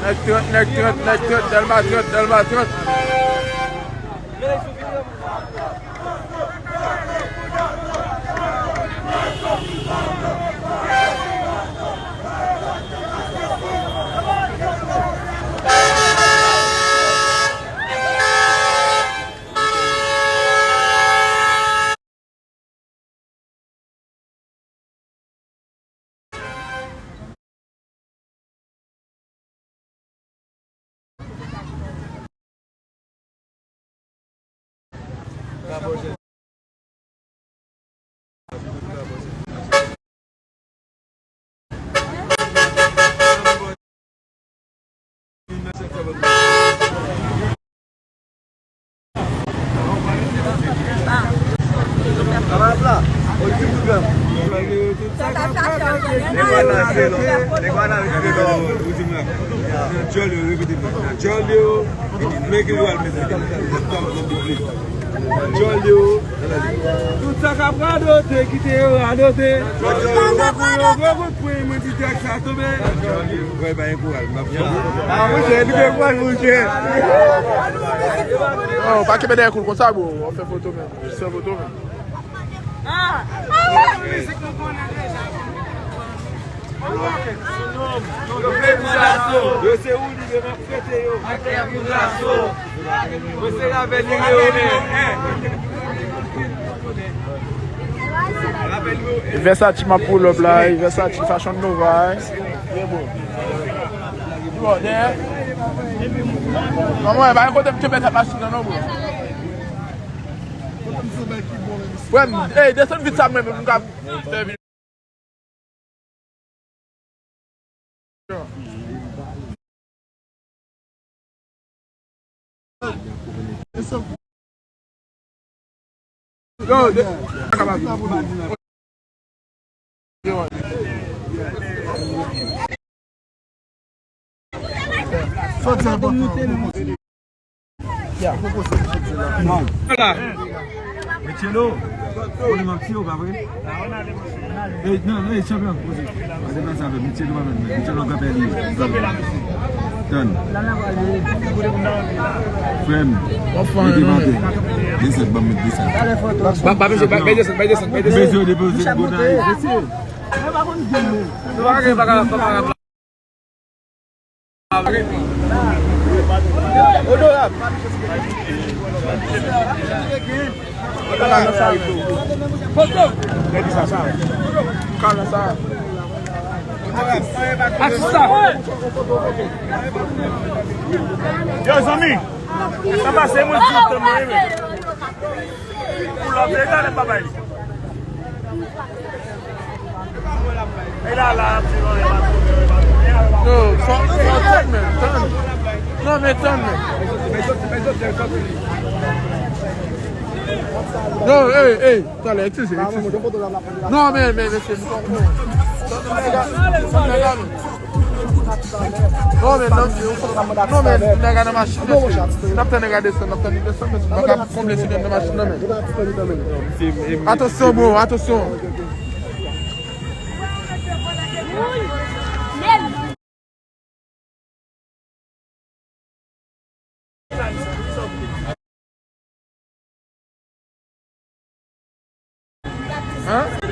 Nek trot, Delma trot. Tout ça qu'a pris doté, qui t'est à doté. Oh, pas que me dê comme ça, bon, on fait photo même. Je fais photo même. Ah! Você único, não prete eu. Você já vem Versace ma pull up là, Versace Fashion Nova. C'est beau. Tu vois, there. Maman, va écouter me mettre ta machine non bon. Ouais, hey, descends vite ça même, me faire non, voilà. Mettez-le. On est maxi ou pas vrai? Non, non, champion. On est dans ça, mettez-le moi-même. Mettez-le Gabelli. Donne. Frame. Yo, amis, ça va, c'est moi qui te pour la regarder, papa. Et là, non, non, mais attends, non, hey, attends, excusez. Non, mais, c'est bon. Non, mais, nega na machine. Não tem nega desse, não tem nega desse, mas não dá como esse na machine. Attention, bro, attention. Hein?